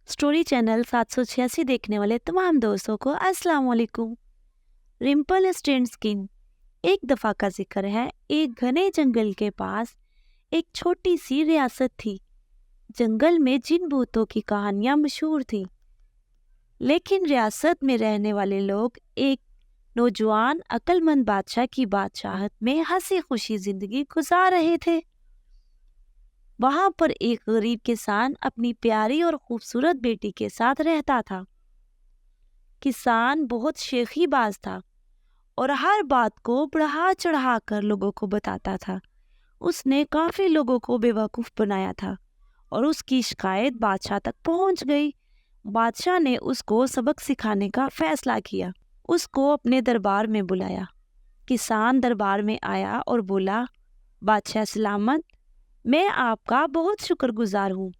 Story channel 786 देखने वाले तमाम दोस्तों को अस्सलाम वालेकुम। Rimple stand skin. एक दफा का जिक्र है, एक घने जंगल के पास एक छोटी सी रियासत थी। जंगल में जिन भूतों की कहानियां मशहूर थी, लेकिन रियासत में रहने वाले लोग एक नौजवान अक्लमंद बादशाह की बादशाहत में हंसी खुशी जिंदगी गुजार रहे थे। वहां पर एक गरीब किसान अपनी प्यारी और खूबसूरत बेटी के साथ रहता था। किसान बहुत शेखीबाज था और हर बात को बढ़ा चढ़ा कर लोगों को बताता था। उसने काफी लोगों को बेवकूफ बनाया था और उसकी शिकायत बादशाह तक पहुंच गई। बादशाह ने उसको सबक सिखाने का फैसला किया। उसको अपने दरबार में बुलाया। किसान दरबार में आया और बोला, बादशाह सलामत, मैं आपका बहुत शुक्रगुजार हूँ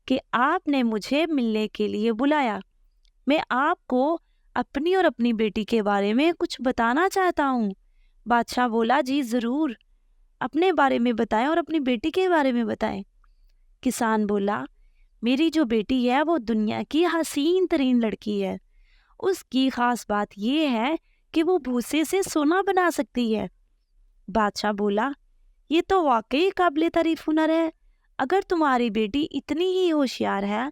कि आपने मुझे मिलने के लिए बुलाया। मैं आपको अपनी और अपनी बेटी के बारे में कुछ बताना चाहता हूँ। बादशाह बोला, जी जरूर, अपने बारे में बताएं और अपनी बेटी के बारे में बताएं। किसान बोला, मेरी जो बेटी है वो दुनिया की हसीन तरीन लड़की है। उसकी खास बात ये है कि वो भूसे से सोना बना सकती है। बादशाह बोला, ये तो वाकई काबिले तारीफ हुनर है। अगर तुम्हारी बेटी इतनी ही होशियार है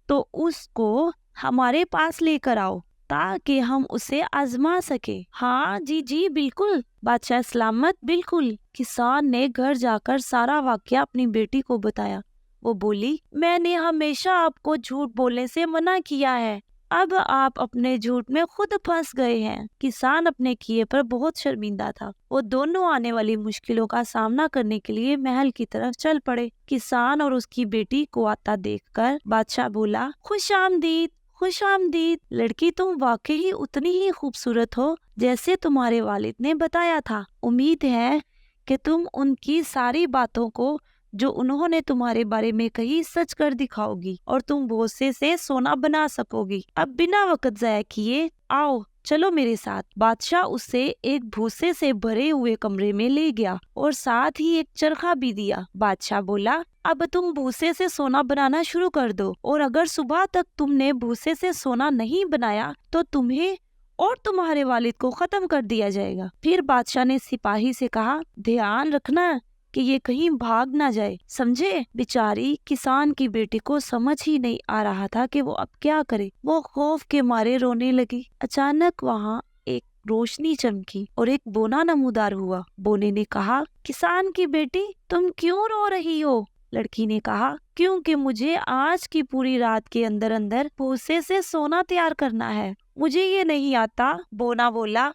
तो उसको हमारे पास लेकर आओ ताकि हम उसे आजमा सके। हाँ जी जी बिल्कुल, बादशाह सलामत, बिल्कुल। किसान ने घर जाकर सारा वाकया अपनी बेटी को बताया। वो बोली, मैंने हमेशा आपको झूठ बोलने से मना किया है, अब आप अपने झूठ में खुद फंस गए हैं। किसान अपने किए पर बहुत शर्मिंदा था। वो दोनों आने वाली मुश्किलों का सामना करने के लिए महल की तरफ चल पड़े। किसान और उसकी बेटी को आता देखकर बादशाह बोला, खुश आमदीद, खुश आमदीद। लड़की, तुम वाकई उतनी ही खूबसूरत हो जैसे तुम्हारे वालिद ने बताया था। उम्मीद है कि तुम उनकी सारी बातों को जो उन्होंने तुम्हारे बारे में कही सच कर दिखाओगी और तुम भूसे से सोना बना सकोगी। अब बिना वक्त जाया किए आओ, चलो मेरे साथ। बादशाह उसे एक भूसे से भरे हुए कमरे में ले गया और साथ ही एक चरखा भी दिया। बादशाह बोला, अब तुम भूसे से सोना बनाना शुरू कर दो और अगर सुबह तक तुमने भूसे से सोना नहीं बनाया तो तुम्हें और तुम्हारे वालिद को खत्म कर दिया जाएगा। फिर बादशाह ने सिपाही से कहा, ध्यान रखना कि ये कहीं भाग ना जाए, समझे। बेचारी किसान की बेटी को समझ ही नहीं आ रहा था कि वो अब क्या करे। वो खौफ के मारे रोने लगी। अचानक वहाँ एक रोशनी चमकी और एक बोना नमूदार हुआ। बोने ने कहा, किसान की बेटी, तुम क्यों रो रही हो? लड़की ने कहा, क्योंकि मुझे आज की पूरी रात के अंदर अंदर भूसे से सोना तैयार करना है। मुझे ये नहीं आता। बोना बोला,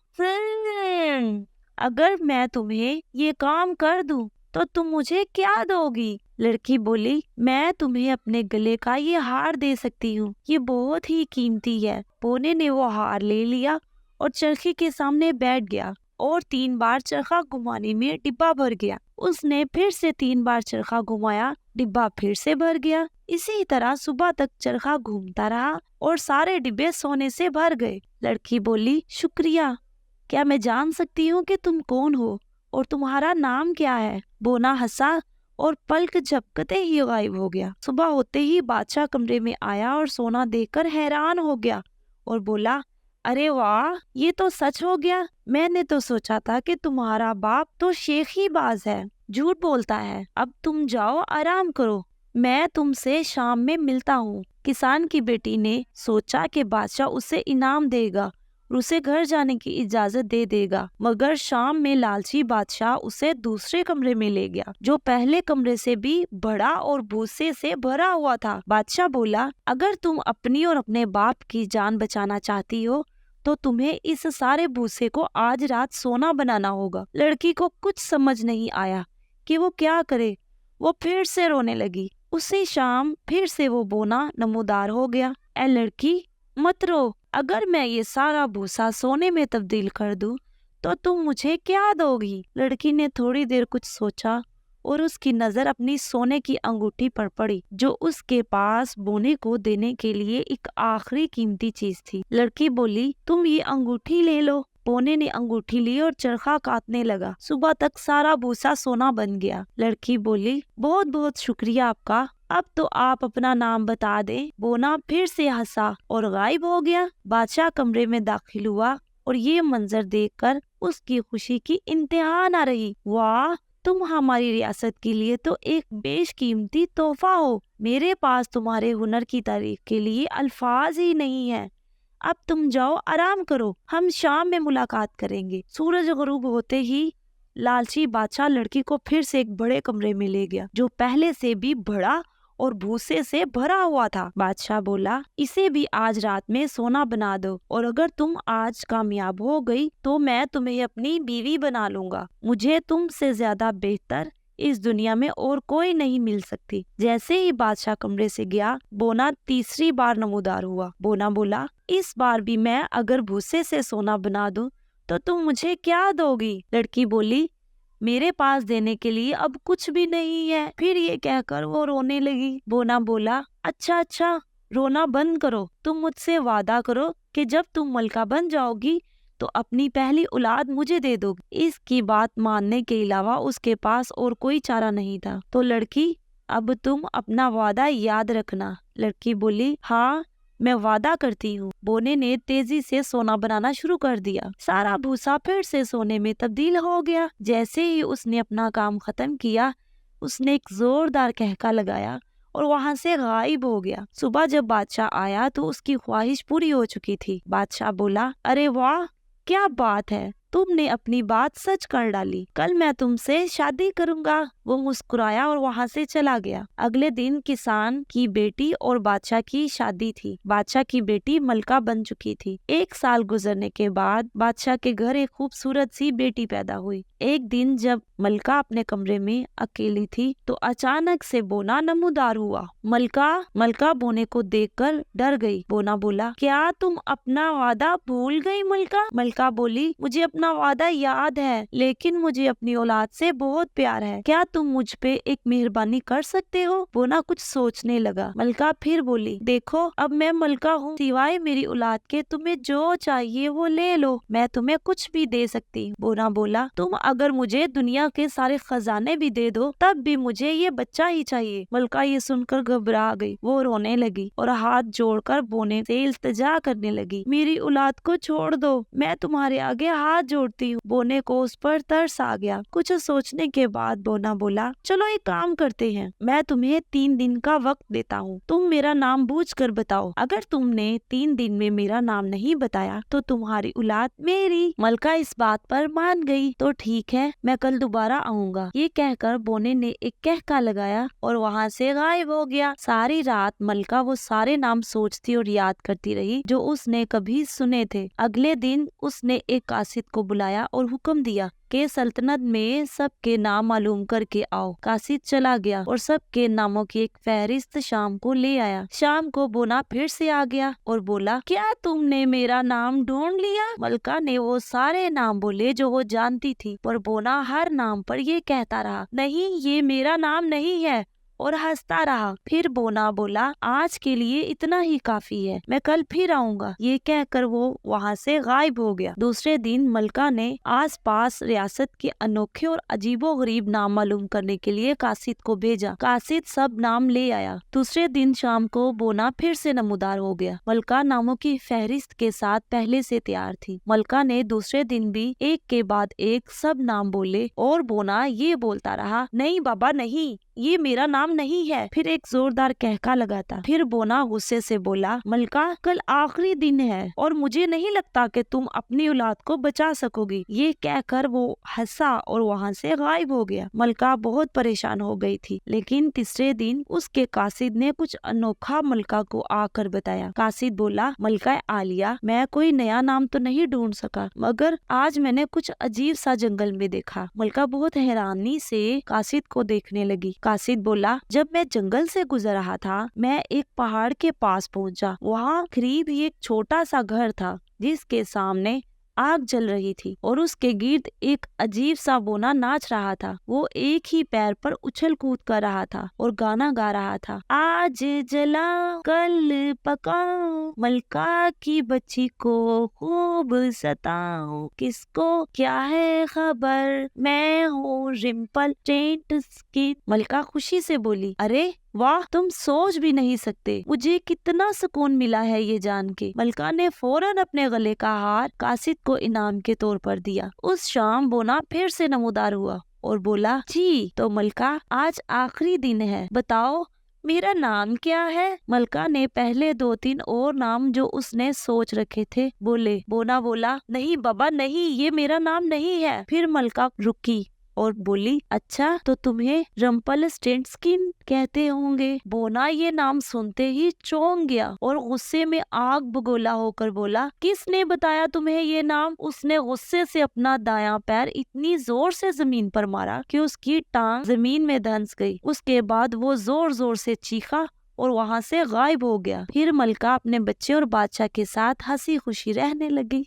अगर मैं तुम्हें ये काम कर दूं तो तुम मुझे क्या दोगी? लड़की बोली, मैं तुम्हें अपने गले का ये हार दे सकती हूँ, ये बहुत ही कीमती है। बोने ने वो हार ले लिया और चरखे के सामने बैठ गया और 3 बार चरखा घुमाने में डिब्बा भर गया। उसने फिर से 3 बार चरखा घुमाया, डिब्बा फिर से भर गया। इसी तरह सुबह तक चरखा घूमता रहा और सारे डिब्बे सोने से भर गए। लड़की बोली, शुक्रिया, क्या मैं जान सकती हूँ कि तुम कौन हो और तुम्हारा नाम क्या है? बोना हंसा और पलक झपकते ही गायब हो गया। सुबह होते ही बादशाह कमरे में आया और सोना देखकर हैरान हो गया और बोला, अरे वाह, ये तो सच हो गया। मैंने तो सोचा था कि तुम्हारा बाप तो शेखीबाज है, झूठ बोलता है। अब तुम जाओ, आराम करो, मैं तुमसे शाम में मिलता हूँ। किसान की बेटी ने सोचा कि बादशाह उसे इनाम देगा और उसे घर जाने की इजाजत दे देगा, मगर शाम में लालची बादशाह उसे दूसरे कमरे में ले गया जो पहले कमरे से भी बड़ा और भूसे से भरा हुआ था। बादशाह बोला, अगर तुम अपनी और अपने बाप की जान बचाना चाहती हो तो तुम्हें इस सारे भूसे को आज रात सोना बनाना होगा। लड़की को कुछ समझ नहीं आया कि वो क्या करे। वो फिर से रोने लगी। उसी शाम फिर से वो बोना नमूदार हो गया। ए लड़की, मत रो, अगर मैं ये सारा भूसा सोने में तब्दील कर दूं तो तुम मुझे क्या दोगी? लड़की ने थोड़ी देर कुछ सोचा और उसकी नजर अपनी सोने की अंगूठी पर पड़ी जो उसके पास बोने को देने के लिए एक आखिरी कीमती चीज थी। लड़की बोली, तुम ये अंगूठी ले लो। बोने ने अंगूठी ली और चरखा काटने लगा। सुबह तक सारा भूसा सोना बन गया। लड़की बोली, बहुत बहुत शुक्रिया आपका, अब तो आप अपना नाम बता दें। बोना फिर से हंसा और गायब हो गया। बादशाह कमरे में दाखिल हुआ और ये मंजर देखकर उसकी खुशी की इंतहा न रही। वाह, तुम हमारी रियासत के लिए तो एक बेशकीमती तोहफा हो। मेरे पास तुम्हारे हुनर की तारीफ के लिए अल्फाज ही नहीं है। अब तुम जाओ, आराम करो, हम शाम में मुलाकात करेंगे। सूरज गुरूब होते ही लालची बादशाह लड़की को फिर से एक बड़े कमरे में ले गया, जो पहले से भी बड़ा और भूसे से भरा हुआ था। बादशाह बोला, इसे भी आज रात में सोना बना दो, और अगर तुम आज कामयाब हो गई तो मैं तुम्हें अपनी बीवी बना लूंगा। मुझे तुमसे ज्यादा बेहतर इस दुनिया में और कोई नहीं मिल सकती। जैसे ही बादशाह कमरे से गया, बोना तीसरी बार नमूदार हुआ। बोना बोला, इस बार भी मैं अगर भूसे से सोना बना दूं तो तुम मुझे क्या दोगी? लड़की बोली, मेरे पास देने के लिए अब कुछ भी नहीं है। फिर ये कहकर वो रोने लगी। बोना बोला, अच्छा अच्छा, रोना बंद करो। तुम मुझसे वादा करो कि जब तुम मलका बन जाओगी तो अपनी पहली औलाद मुझे दे दोगी। इसकी बात मानने के अलावा उसके पास और कोई चारा नहीं था। तो लड़की, अब तुम अपना वादा याद रखना। लड़की बोली, हाँ, मैं वादा करती हूँ। बोने ने तेजी से सोना बनाना शुरू कर दिया। सारा भूसा फिर से सोने में तब्दील हो गया। जैसे ही उसने अपना काम खत्म किया, उसने एक जोरदार कहका लगाया और वहाँ से गायब हो गया। सुबह जब बादशाह आया तो उसकी ख्वाहिश पूरी हो चुकी थी। बादशाह बोला, अरे वाह, क्या बात है, तुमने अपनी बात सच कर डाली। कल मैं तुमसे शादी करूंगा। वो मुस्कुराया और वहाँ से चला गया। अगले दिन किसान की बेटी और बादशाह की शादी थी। बादशाह की बेटी मलका बन चुकी थी। 1 साल गुजरने के बाद बादशाह के घर एक खूबसूरत सी बेटी पैदा हुई। एक दिन जब मलका अपने कमरे में अकेली थी तो अचानक से बोना नमूदार हुआ। मलका बोने को देखकर डर गई। बोना बोला, क्या तुम अपना वादा भूल गई मलका? मलका बोली, मुझे अपना वादा याद है, लेकिन मुझे अपनी औलाद से बहुत प्यार है। क्या तुम मुझ पे एक मेहरबानी कर सकते हो? बोना कुछ सोचने लगा। मलका फिर बोली, देखो, अब मैं मलका हूँ, सिवाय मेरी औलाद के तुम्हें जो चाहिए वो ले लो, मैं तुम्हें कुछ भी दे सकती हूँ। बोना बोला, तुम अगर मुझे दुनिया के सारे खजाने भी दे दो तब भी मुझे ये बच्चा ही चाहिए। मलका ये सुनकर घबरा गई। वो रोने लगी और हाथ जोड़कर बोने से इल्तिजा करने लगी, मेरी औलाद को छोड़ दो, मैं तुम्हारे आगे हाथ जोड़ती हूँ। बोने को उस पर तरस आ गया। कुछ सोचने के बाद बोना बोला, चलो एक काम करते हैं, मैं तुम्हें 3 दिन का वक्त देता हूँ, तुम मेरा नाम बूझ कर बताओ। अगर तुमने 3 दिन में मेरा नाम नहीं बताया तो तुम्हारी औलाद मेरी। मलका इस बात पर मान गई। तो ठीक है, मैं कल दोबारा आऊंगा। ये कहकर बोने ने एक कहका लगाया और वहाँ से गायब हो गया। सारी रात मलका वो सारे नाम सोचती और याद करती रही जो उसने कभी सुने थे। अगले दिन उसने एक कासिद को बुलाया और हुक्म दिया कि सल्तनत में सबके नाम मालूम करके आओ। कासिद चला गया और सबके नामों की एक फहरिस्त शाम को ले आया। शाम को बोना फिर से आ गया और बोला, क्या तुमने मेरा नाम ढूंढ लिया? मलका ने वो सारे नाम बोले जो वो जानती थी, पर बोना हर नाम पर ये कहता रहा, नहीं, ये मेरा नाम नहीं है, और हंसता रहा। फिर बोना बोला, आज के लिए इतना ही काफी है, मैं कल फिर आऊंगा। ये कहकर वो वहाँ से गायब हो गया। दूसरे दिन मलका ने आसपास रियासत के अनोखे और अजीबोगरीब नाम मालूम करने के लिए कासिद को भेजा। कासिद सब नाम ले आया। दूसरे दिन शाम को बोना फिर से नमूदार हो गया। मलका नामों की फहरिस्त के साथ पहले से तैयार थी। मलका ने दूसरे दिन भी एक के बाद एक सब नाम बोले और बोना ये बोलता रहा, नहीं बाबा नहीं, ये मेरा नाम नहीं है। फिर एक जोरदार कहका लगाता। फिर बोना गुस्से से बोला, मलका, कल आखिरी दिन है और मुझे नहीं लगता कि तुम अपनी औलाद को बचा सकोगी। ये कहकर वो हंसा और वहाँ से गायब हो गया। मलका बहुत परेशान हो गई थी, लेकिन तीसरे दिन उसके कासिद ने कुछ अनोखा मलका को आकर बताया। कासिद बोला, मलका आलिया, मैं कोई नया नाम तो नहीं ढूंढ सका, मगर आज मैंने कुछ अजीब सा जंगल में देखा। मलका बहुत हैरानी से कासिद को देखने लगी। कासिद बोला, जब मैं जंगल से गुजर रहा था, मैं एक पहाड़ के पास पहुंचा। वहाँ करीब ही एक छोटा सा घर था जिसके सामने आग जल रही थी और उसके गिर्द एक अजीब सा बोना नाच रहा था। वो एक ही पैर पर उछल कूद कर रहा था और गाना गा रहा था। आज जला कल पकाओ, मलका की बच्ची को खूब सताओ, किसको क्या है खबर, मैं हूँ रिम्पल टेंट स्किन। मलका खुशी से बोली, अरे वाह, तुम सोच भी नहीं सकते मुझे कितना सुकून मिला है ये जान के। मलका ने फौरन अपने गले का हार कासिद को इनाम के तौर पर दिया। उस शाम बोना फिर से नमूदार हुआ और बोला, जी तो मलका, आज आखिरी दिन है, बताओ मेरा नाम क्या है। मलका ने पहले 2-3 और नाम जो उसने सोच रखे थे बोले। बोना बोला, नहीं बाबा नहीं, ये मेरा नाम नहीं है। फिर मलका रुकी और बोली, अच्छा तो तुम्हें रम्पल स्टेंटस्किन कहते होंगे। बोना ये नाम सुनते ही चौंक गया और गुस्से में आग बगोला होकर बोला, किसने बताया तुम्हें ये नाम। उसने गुस्से से अपना दायां पैर इतनी जोर से जमीन पर मारा कि उसकी टांग जमीन में धंस गई। उसके बाद वो जोर जोर से चीखा और वहाँ से गायब हो गया। फिर मलका अपने बच्चे और बादशाह के साथ हंसी खुशी रहने लगी।